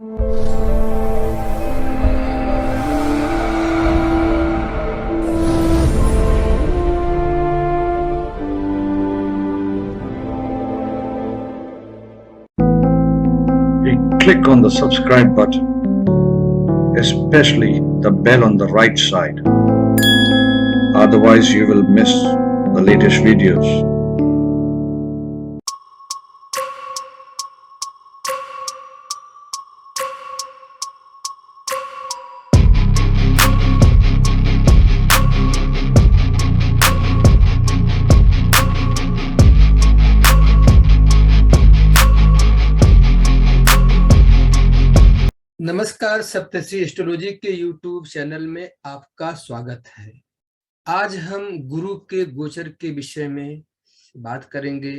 Click on the subscribe button, especially the bell on the right side. Otherwise, you will miss the latest videos. नमस्कार, सप्तऋषि astrology के YouTube channel में आपका स्वागत है। आज हम गुरु के गोचर के विषय में बात करेंगे।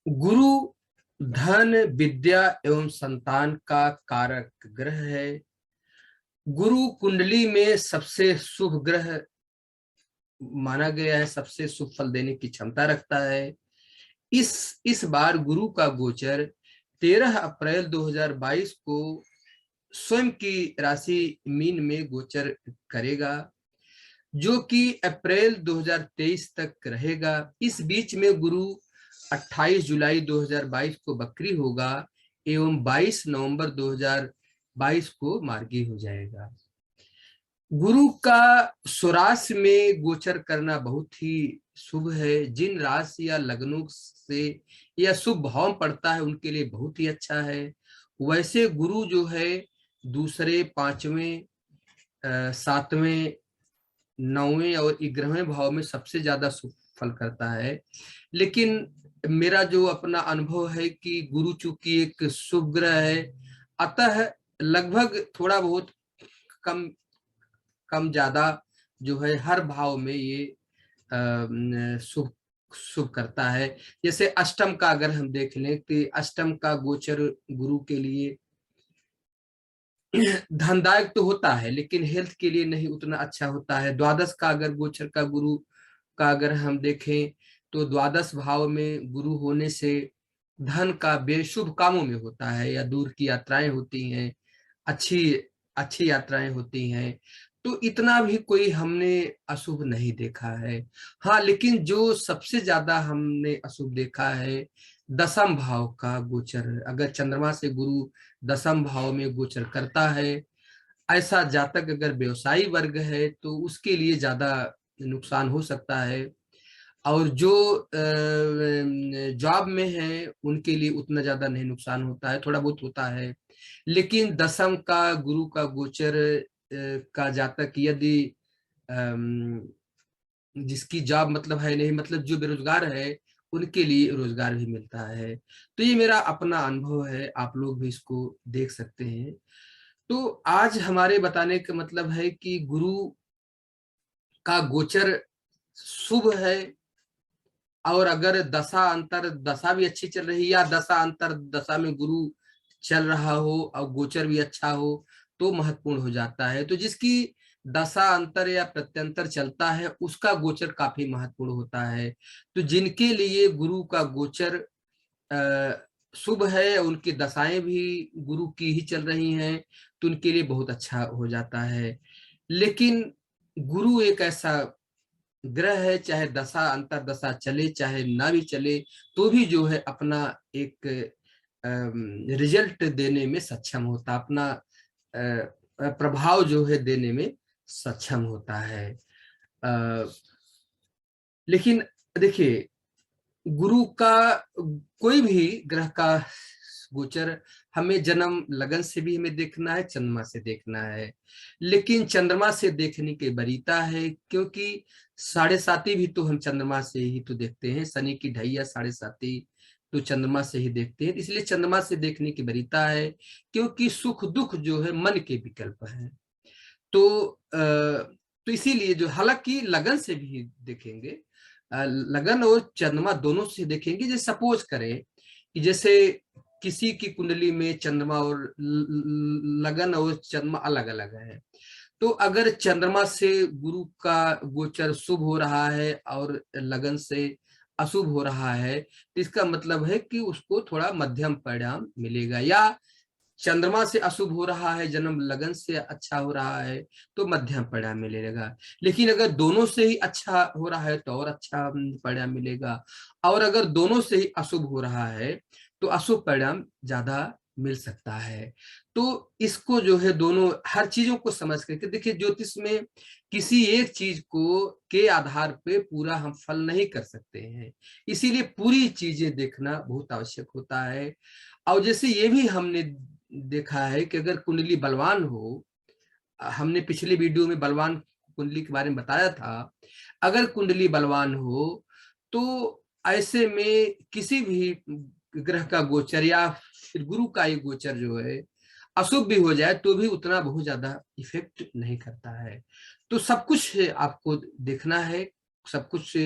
गुरु धन, विद्या एवं संतान का कारक ग्रह है। गुरु कुंडली में सबसे शुभ ग्रह माना गया है, सबसे शुभ फल देने की क्षमता रखता है। इस बार गुरु का गोचर 13 अप्रैल 2022 को स्वयं की राशि मीन में गोचर करेगा, जो कि अप्रैल 2023 तक रहेगा। इस बीच में गुरु 28 जुलाई 2022 को बकरी होगा एवं 22 नवंबर 2022 को मार्गी हो जाएगा। गुरु का स्वराशि में गोचर करना बहुत ही शुभ है। जिन राशि या लग्नों से या शुभ भाव पड़ता है उनके लिए बहुत ही अच्छा है। वैसे गुरु जो है दूसरे, पांचवें, सातवें, नौवें और 11वें भाव में सबसे ज्यादा शुभ फल करता है। लेकिन मेरा जो अपना अनुभव है कि गुरु चूंकि एक शुभ ग्रह है, अतः लगभग थोड़ा बहुत कम ज्यादा जो है हर भाव में ये शुभ करता है। जैसे अष्टम का अगर हम देख लें कि अष्टम का गोचर गुरु के लिए धनदायक तो होता है, लेकिन हेल्थ के लिए नहीं उतना अच्छा होता है। द्वादश का अगर गोचर का गुरु का अगर हम देखें तो द्वादश भाव में गुरु होने से धन का बेशुभ कामों में होता है, या दूर की यात्राएं होती हैं, अच्छी यात्राएं होती हैं। तो इतना भी कोई हमने अशुभ नहीं देखा है। हाँ, लेकिन जो सबसे ज्यादा हमने अशुभ देखा है दसम भाव का गोचर। अगर चंद्रमा से गुरु दसम भाव में गोचर करता है, ऐसा जातक अगर व्यवसायी वर्ग है तो उसके लिए ज्यादा नुकसान हो सकता है, और जो जॉब में है उनके लिए उतना ज्यादा नहीं नुकसान होता है, थोड़ा बहुत होता है। लेकिन दसम का गुरु का गोचर का जातक यदि जिसकी जॉब मतलब है नहीं, मतलब जो बेरोजगार है उनके लिए रोजगार भी मिलता है। तो ये मेरा अपना अनुभव है, आप लोग भी इसको देख सकते हैं। तो आज हमारे बताने का मतलब है कि गुरु का गोचर शुभ है, और अगर दशा अंतर दशा भी अच्छी चल रही है या दशा अंतर दशा में गुरु चल रहा हो और गोचर भी अच्छा हो तो महत्वपूर्ण हो जाता है। तो जिसकी दशा अंतर या प्रत्यंतर चलता है उसका गोचर काफी महत्वपूर्ण होता है। तो जिनके लिए गुरु का गोचर शुभ है, उनकी दशाएं भी गुरु की ही चल रही हैं, तो उनके लिए बहुत अच्छा हो जाता है। लेकिन गुरु एक ऐसा ग्रह है, चाहे दशा अंतर दशा चले चाहे ना भी चले, तो भी जो है अपना एक रिजल्ट देने में सक्षम होता, अपना प्रभाव जो है देने में सक्षम होता है। लेकिन देखिए, गुरु का कोई भी ग्रह का गोचर हमें जन्म लगन से भी हमें देखना है, चंद्रमा से देखना है। लेकिन चंद्रमा से देखने के बरीता है, क्योंकि साढ़े साती भी तो हम चंद्रमा से ही तो देखते हैं। शनि की ढैया साढ़े साती तो चंद्रमा से ही देखते हैं, इसलिए चंद्रमा से देखने की बरीता है। क्योंकि सुख दुख जो है मन के विकल्प है, तो इसीलिए जो, हालांकि लगन से भी देखेंगे, लगन और चंद्रमा दोनों से देखेंगे। जैसे सपोज करें कि जैसे किसी की कुंडली में चंद्रमा और लगन और चंद्रमा अलग अलग है, तो अगर चंद्रमा से गुरु का गोचर शुभ हो रहा है और लगन से अशुभ हो रहा है, तो इसका मतलब है कि उसको थोड़ा मध्यम परिणाम मिलेगा, या चंद्रमा से अशुभ हो रहा है, जन्म लगन से अच्छा हो रहा है तो मध्यम परिणाम मिलेगा। लेकिन अगर दोनों से ही अच्छा हो रहा है तो और अच्छा परिणाम मिलेगा, और अगर दोनों से ही अशुभ हो रहा है तो अशुभ परिणाम ज्यादा मिल सकता है। तो इसको जो है दोनों हर चीजों को समझ करके देखिए, ज्योतिष में किसी एक चीज को के आधार पे पूरा हम फल नहीं कर सकते हैं, इसीलिए पूरी चीजें देखना बहुत आवश्यक होता है। और जैसे ये भी हमने देखा है कि अगर कुंडली बलवान हो, हमने पिछले वीडियो में बलवान कुंडली के बारे में बताया था, अगर कुंडली बलवान हो तो ऐसे में किसी भी ग्रह का गोचर या फिर गुरु का ये गोचर जो है अशुभ भी हो जाए तो भी उतना बहुत ज्यादा इफेक्ट नहीं करता है। तो सब कुछ आपको देखना है, सब कुछ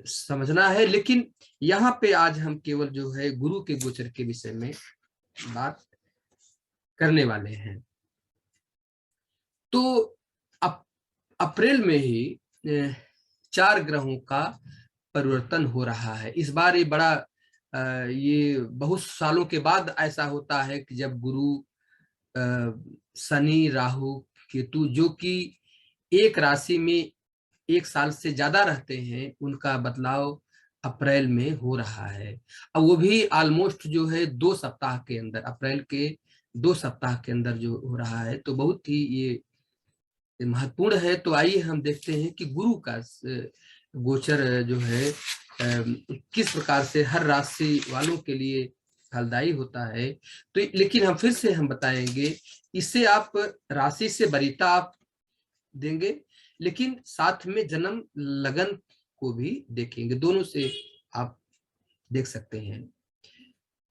समझना है, लेकिन यहाँ पे आज हम केवल जो है गुरु के गोचर के विषय में बात करने वाले हैं। तो अप्रैल में ही 4 ग्रहों का परिवर्तन हो रहा है। इस बार ये बड़ा ये बहुत सालों के बाद ऐसा होता है कि जब गुरु, शनि, राहु, केतु जो कि एक राशि में 1 साल से ज्यादा रहते हैं, उनका बदलाव अप्रैल में हो रहा है। अब वो भी ऑलमोस्ट जो है 2 सप्ताह के अंदर, अप्रैल के 2 सप्ताह के अंदर जो हो रहा है, तो बहुत ही ये महत्वपूर्ण है। तो आइए हम देखते हैं कि गुरु का गोचर जो है किस प्रकार से हर राशि वालों के लिए फलदायी होता है। तो लेकिन हम फिर से हम बताएंगे, इससे आप राशि से वरीयता आप देंगे, लेकिन साथ में जन्म लगन को भी देखेंगे, दोनों से आप देख सकते हैं।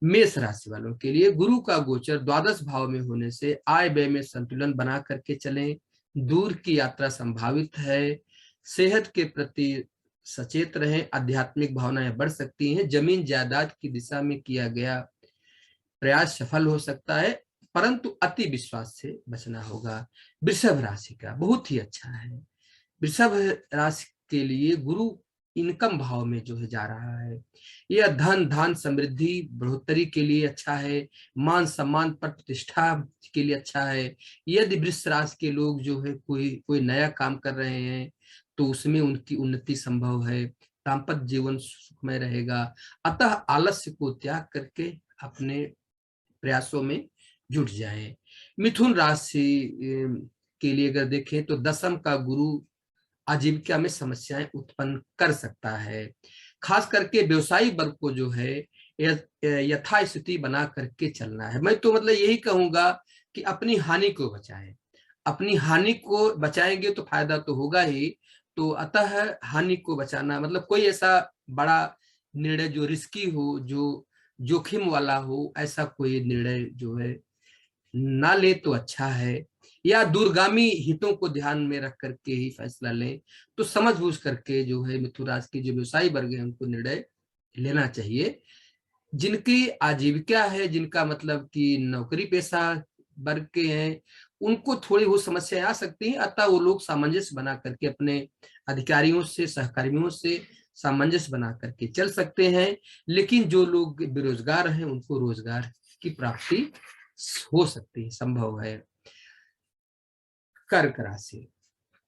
मेष राशि वालों के लिए गुरु का गोचर द्वादश भाव में होने से आय व्यय में संतुलन बना करके चलें, दूर की यात्रा संभावित है, सेहत के प्रति सचेत रहें, आध्यात्मिक भावनाएं बढ़ सकती हैं, जमीन जायदाद की दिशा में किया गया प्रयास सफल हो सकता है, परंतु अति विश्वास से बचना होगा। वृषभ राशि का बहुत ही अच्छा है। वृषभ राशि के लिए गुरु इनकम भाव में जो है जा रहा है, यह धन धान समृद्धि बढ़ोतरी के लिए अच्छा है, मान सम्मान पर प्रतिष्ठा के लिए अच्छा है। यदि वृष राशि के लोग जो है कोई नया काम कर रहे हैं तो उसमें उनकी उन्नति संभव है, दाम्पत्य जीवन सुखमय रहेगा। अतः आलस्य को त्याग करके अपने प्रयासों में जुट जाएं। मिथुन राशि के लिए अगर देखें तो दशम का गुरु आजीविका में समस्याएं उत्पन्न कर सकता है, खास करके व्यवसायी वर्ग को जो है यथास्थिति बना करके चलना है। मैं तो मतलब यही कहूंगा कि अपनी हानि को बचाएं, अपनी हानि को बचाएंगे तो फायदा तो होगा ही। तो अतः हानि को बचाना मतलब कोई ऐसा बड़ा निर्णय जो रिस्की हो, जो जोखिम वाला हो, ऐसा कोई निर्णय जो है ना ले तो अच्छा है, या दूरगामी हितों को ध्यान में रख करके ही फैसला लें। तो समझ बूझ करके जो है मिथुन राशि के जो व्यवसायी वर्ग है उनको निर्णय लेना चाहिए। जिनकी आजीविका है, जिनका मतलब कि नौकरी पेशा वर्ग के हैं, उनको थोड़ी वो समस्याएं आ सकती हैं, अतः वो लोग सामंजस्य बना करके अपने अधिकारियों से, सहकर्मियों से सामंजस्य बना करके चल सकते हैं। लेकिन जो लोग बेरोजगार हैं उनको रोजगार की प्राप्ति हो सकती है, संभव है। कर्क राशि,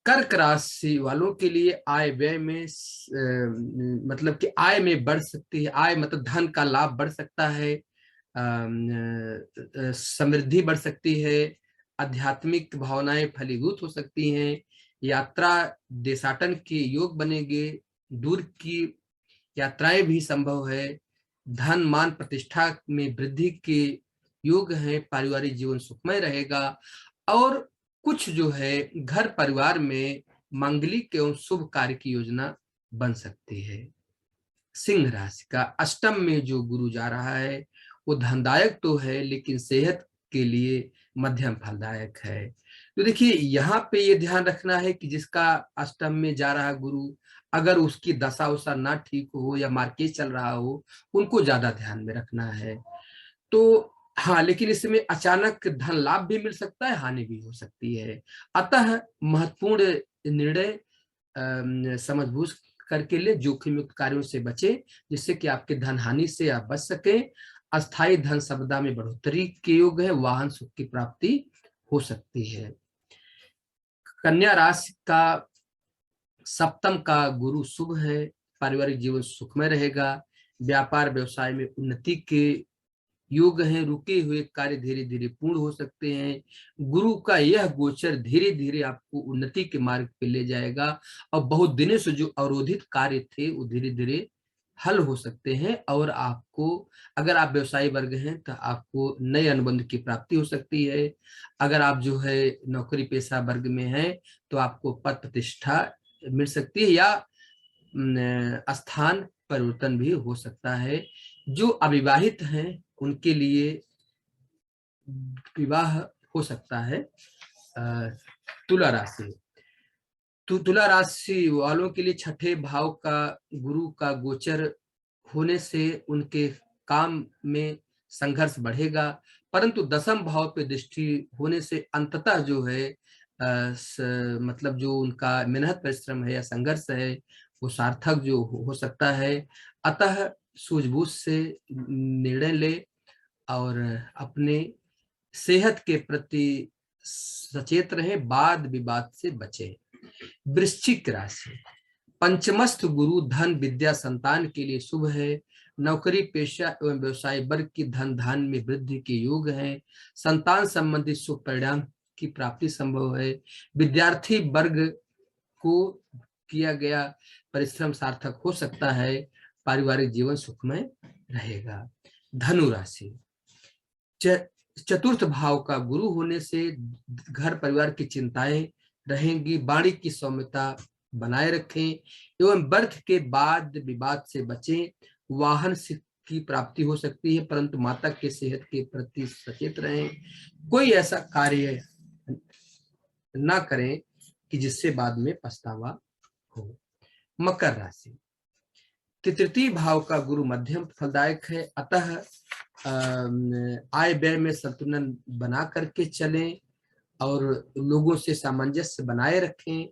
कर्क राशि वालों के लिए आय व्यय में मतलब कि आय में बढ़ सकती है, आय मतलब धन का लाभ बढ़ सकता है, समृद्धि बढ़ सकती है, आध्यात्मिक भावनाएं फलीभूत हो सकती हैं, यात्रा देशाटन के योग बनेंगे, दूर की यात्राएं भी संभव है, धन मान प्रतिष्ठा में वृद्धि के योग है, पारिवारिक जीवन सुखमय रहेगा, और कुछ जो है घर परिवार में मांगलिक एवं शुभ कार्य की योजना बन सकती है। सिंह राशि का अष्टम में जो गुरु जा रहा है वो धनदायक तो है, लेकिन सेहत के लिए मध्यम फलदायक है। तो देखिए यहाँ पे ये ध्यान रखना है कि जिसका अष्टम में जा रहा गुरु, अगर उसकी दशा उशा ना ठीक हो या मार्केट चल रहा हो, उनको ज्यादा ध्यान में रखना है। तो हाँ, लेकिन इसमें अचानक धन लाभ भी मिल सकता है, हानि भी हो सकती है। अतः महत्वपूर्ण निर्णय समझ बूझ करके ले, जोखिम युक्त कार्यों से बचे, जिससे कि आपके धन हानि से आप बच सकें। अस्थाई धन संपदा में बढ़ोतरी के योग है, वाहन सुख की प्राप्ति हो सकती है। कन्या राशि का सप्तम का गुरु शुभ है, पारिवारिक जीवन सुखमय रहेगा, व्यापार व्यवसाय में उन्नति के योग हैं, रुके हुए कार्य धीरे धीरे पूर्ण हो सकते हैं। गुरु का यह गोचर धीरे धीरे आपको उन्नति के मार्ग पे ले जाएगा और बहुत दिनों से जो अवरोधित कार्य थे वो धीरे धीरे हल हो सकते हैं। और आपको, अगर आप व्यवसायी वर्ग हैं तो आपको नए अनुबंध की प्राप्ति हो सकती है। अगर आप जो है नौकरी पेशा वर्ग में हैं तो आपको पद प्रतिष्ठा मिल सकती है या स्थान परिवर्तन भी हो सकता है। जो अविवाहित हैं उनके लिए विवाह हो सकता है। तुला राशि, तुला राशि वालों के लिए छठे भाव का गुरु का गोचर होने से उनके काम में संघर्ष बढ़ेगा, परंतु दसम भाव पे दृष्टि होने से अंततः जो है मतलब जो उनका मेहनत परिश्रम है या संघर्ष है वो सार्थक जो हो सकता है। अतः सूझबूझ से निर्णय ले और अपने सेहत के प्रति सचेत रहें, वाद विवाद से बचें। वृश्चिक राशि, पंचमस्थ गुरु धन विद्या संतान के लिए शुभ है, नौकरी पेशा एवं व्यवसाय वर्ग की धन धान में वृद्धि के योग हैं, संतान संबंधित शुभ परिणाम की प्राप्ति संभव है, विद्यार्थी वर्ग को किया गया परिश्रम सार्थक हो सकता है, पारिवारिक जीवन सुखमय रहेगा। धनु राशि, चतुर्थ भाव का गुरु होने से घर परिवार की चिंताएं रहेंगी, वाणी की सौम्यता बनाए रखें एवं बर्थ के बाद विवाद से बचें। वाहन की प्राप्ति हो सकती है, परंतु माता के सेहत के प्रति सचेत रहें। कोई ऐसा कार्य ना करें कि जिससे बाद में पछतावा हो। मकर राशि, तृतीय भाव का गुरु मध्यम फलदायक है, अतः आय व्यय में संतुलन बना करके चलें और लोगों से सामंजस्य बनाए रखें।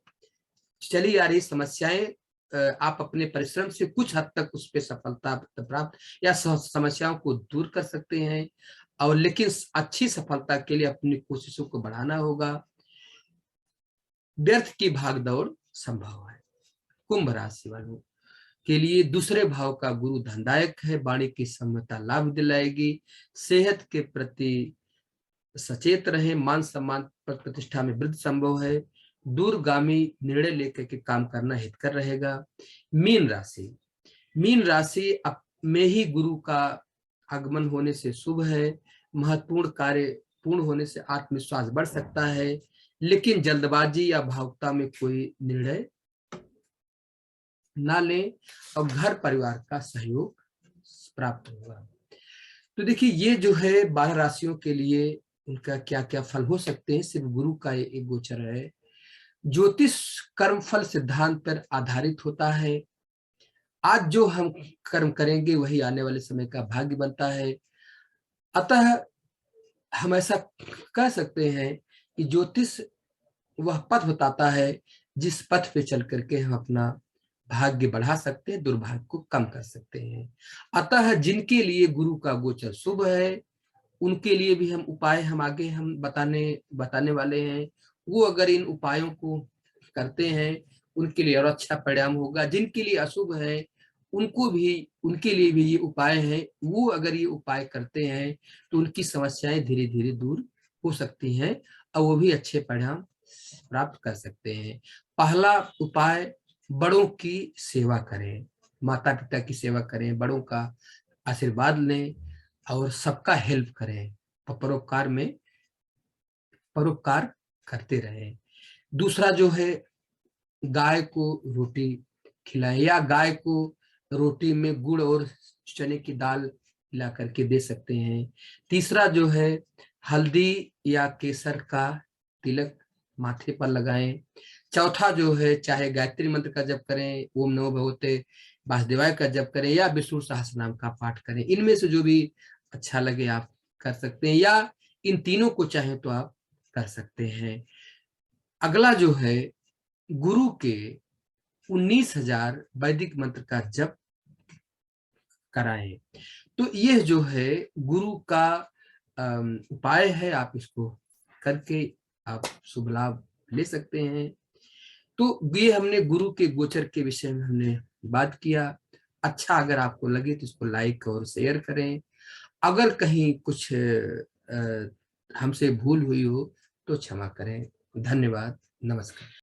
चली आ रही समस्याएं आप अपने परिश्रम से कुछ हद तक उस पर सफलता प्राप्त या समस्याओं को दूर कर सकते हैं, और लेकिन अच्छी सफलता के लिए अपनी कोशिशों को बढ़ाना होगा। व्यर्थ की भागदौड़ संभव है। कुंभ राशि वालों के लिए दूसरे भाव का गुरु धनदायक है, वाणी की सम्यता लाभ दिलाएगी, सेहत के प्रति सचेत रहे, मान सम्मान प्रतिष्ठा में वृद्धि संभव है, दूरगामी निर्णय लेकर के काम करना हितकर रहेगा। मीन राशि, मीन राशि में ही गुरु का आगमन होने से शुभ है, महत्वपूर्ण कार्य पूर्ण होने से आत्मविश्वास बढ़ सकता है, लेकिन जल्दबाजी या भावुकता में कोई निर्णय ना लें और घर परिवार का सहयोग प्राप्त होगा। तो देखिए ये जो है 12 राशियों के लिए उनका क्या क्या फल हो सकते हैं, सिर्फ गुरु का एक गोचर है। ज्योतिष कर्म फल सिद्धांत पर आधारित होता है। आज जो हम कर्म करेंगे वही आने वाले समय का भाग्य बनता है। अतः हम ऐसा कह सकते हैं कि ज्योतिष वह पथ बताता है जिस पथ पे चल करके हम अपना भाग्य बढ़ा सकते हैं, दुर्भाग्य को कम कर सकते हैं। अतः जिनके लिए गुरु का गोचर शुभ है उनके लिए भी हम उपाय हम आगे हम बताने वाले हैं। वो अगर इन उपायों को करते हैं उनके लिए और अच्छा परिणाम होगा। जिनके लिए अशुभ है उनके लिए भी ये उपाय हैं, वो अगर ये उपाय करते हैं तो उनकी समस्याएं धीरे धीरे दूर हो सकती हैं और वो भी अच्छे परिणाम प्राप्त कर सकते हैं। पहला उपाय, बड़ों की सेवा करें, माता पिता की सेवा करें, बड़ों का आशीर्वाद लें और सबका हेल्प करें, परोपकार करते रहें। दूसरा जो है, गाय को रोटी खिलाएं या गाय को रोटी में गुड़ और चने की दाल मिला करके दे सकते हैं। तीसरा जो है, हल्दी या केसर का तिलक माथे पर लगाएं। चौथा जो है, चाहे गायत्री मंत्र का जप करें, ओम नमो भगवते वासुदेवाय का जप करें या विष्णु सहस्रनाम का पाठ करें। इनमें से जो भी अच्छा लगे आप कर सकते हैं या इन तीनों को चाहे तो आप कर सकते हैं। अगला जो है, गुरु के 19,000 वैदिक मंत्र का जप कराएं। तो ये जो है गुरु का उपाय है, आप इसको करके आप शुभ लाभ ले सकते हैं। तो ये हमने गुरु के गोचर के विषय में हमने बात किया। अच्छा अगर आपको लगे तो इसको लाइक और शेयर करें। अगर कहीं कुछ हमसे भूल हुई हो तो क्षमा करें। धन्यवाद। नमस्कार।